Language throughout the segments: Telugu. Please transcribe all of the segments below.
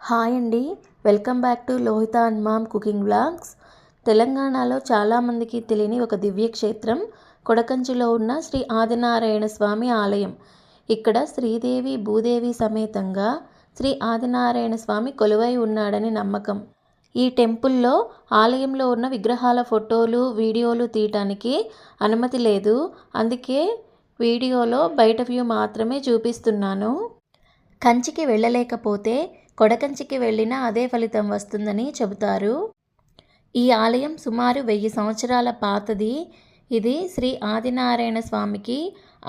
హాయ్ అండి, welcome back to Lohitha and mom cooking vlogs. తెలంగాణలో చాలామందికి తెలియని ఒక దివ్యక్షేత్రం కొడకంచిలో ఉన్న శ్రీ ఆదినారాయణ స్వామి ఆలయం. ఇక్కడ శ్రీదేవి భూదేవి సమేతంగా శ్రీ ఆదినారాయణ స్వామి కొలువై ఉన్నాడని నమ్మకం. ఈ టెంపుల్లో ఆలయంలో ఉన్న విగ్రహాల ఫోటోలు వీడియోలు తీయటానికి అనుమతి లేదు. అందుకే వీడియోలో బయట వ్యూ మాత్రమే చూపిస్తున్నాను. కంచికి వెళ్ళలేకపోతే కొడకంచికి వెళ్ళినా అదే ఫలితం వస్తుందని చెబుతారు. ఈ ఆలయం సుమారు 1000 సంవత్సరాల పాతది. ఇది శ్రీ ఆదినారాయణ స్వామికి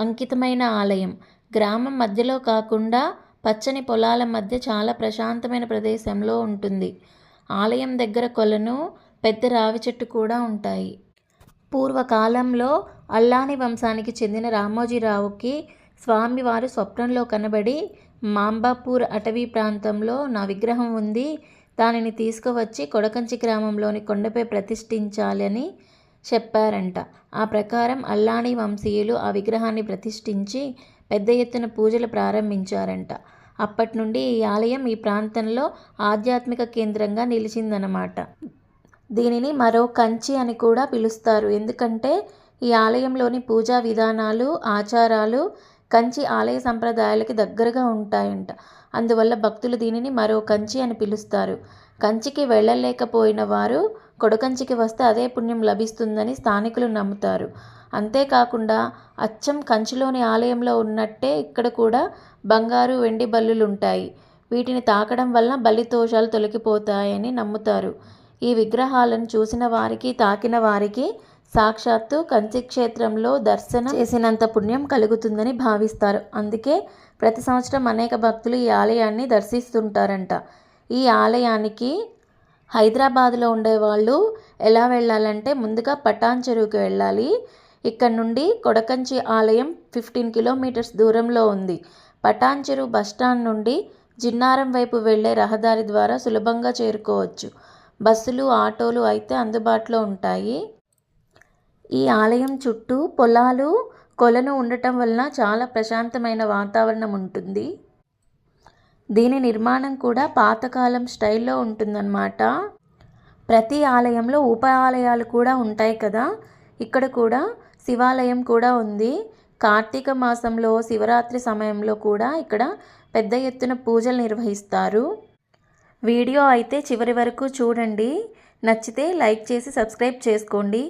అంకితమైన ఆలయం. గ్రామం మధ్యలో కాకుండా పచ్చని పొలాల మధ్య చాలా ప్రశాంతమైన ప్రదేశంలో ఉంటుంది. ఆలయం దగ్గర కొలను, పెద్ద రావి చెట్టు కూడా ఉంటాయి. పూర్వకాలంలో అల్లాని వంశానికి చెందిన రామోజీరావుకి స్వామివారు స్వప్నంలో కనబడి, మాంబాపూర్ అటవీ ప్రాంతంలో నా విగ్రహం ఉంది, దానిని తీసుకువచ్చి కొడకంచి గ్రామంలోని కొండపై ప్రతిష్ఠించాలని చెప్పారంట. ఆ ప్రకారం అల్లాని వంశీయులు ఆ విగ్రహాన్ని ప్రతిష్ఠించి పెద్ద ఎత్తున పూజలు ప్రారంభించారంట. అప్పటి నుండి ఈ ఆలయం ఈ ప్రాంతంలో ఆధ్యాత్మిక కేంద్రంగా నిలిచిందన్నమాట. దీనిని మరో కంచి అని కూడా పిలుస్తారు. ఎందుకంటే ఈ ఆలయంలోని పూజా విధానాలు, ఆచారాలు కంచి ఆలయ సంప్రదాయాలకి దగ్గరగా ఉంటాయంట. అందువల్ల భక్తులు దీనిని మరో కంచి అని పిలుస్తారు. కంచికి వెళ్ళలేకపోయిన వారు కొడకంచికి వస్తే అదే పుణ్యం లభిస్తుందని స్థానికులు నమ్ముతారు. అంతేకాకుండా అచ్చం కంచిలోని ఆలయంలో ఉన్నట్టే ఇక్కడ కూడా బంగారు, వెండి బల్లులు ఉంటాయి. వీటిని తాకడం వల్ల బలి దోషాలు తొలగిపోతాయని నమ్ముతారు. ఈ విగ్రహాలను చూసిన వారికి, తాకిన వారికి సాక్షాత్తు కంచి క్షేత్రంలో దర్శనం చేసినంత పుణ్యం కలుగుతుందని భావిస్తారు. అందుకే ప్రతి సంవత్సరం అనేక భక్తులు ఈ ఆలయాన్ని దర్శిస్తుంటారంట. ఈ ఆలయానికి హైదరాబాద్లో ఉండేవాళ్ళు ఎలా వెళ్ళాలంటే ముందుగా పటాన్ చెరువుకి వెళ్ళాలి. ఇక్కడ నుండి కొడకంచి ఆలయం 15 కిలోమీటర్స్ దూరంలో ఉంది. పటాన్ చెరువు బస్టాండ్ నుండి జిన్నారం వైపు వెళ్లే రహదారి ద్వారా సులభంగా చేరుకోవచ్చు. బస్సులు, ఆటోలు అయితే అందుబాటులో ఉంటాయి. ఈ ఆలయం చుట్టూ పొలాలు, కొలను ఉండటం వలన చాలా ప్రశాంతమైన వాతావరణం ఉంటుంది. దీని నిర్మాణం కూడా పాతకాలం స్టైల్లో ఉంటుందన్నమాట. ప్రతి ఆలయంలో ఉప ఆలయాలు కూడా ఉంటాయి కదా, ఇక్కడ కూడా శివాలయం కూడా ఉంది. కార్తీక మాసంలో శివరాత్రి సమయంలో కూడా ఇక్కడ పెద్ద ఎత్తున పూజలు నిర్వహిస్తారు. వీడియో అయితే చివరి వరకు చూడండి. నచ్చితే లైక్ చేసి సబ్స్క్రైబ్ చేసుకోండి.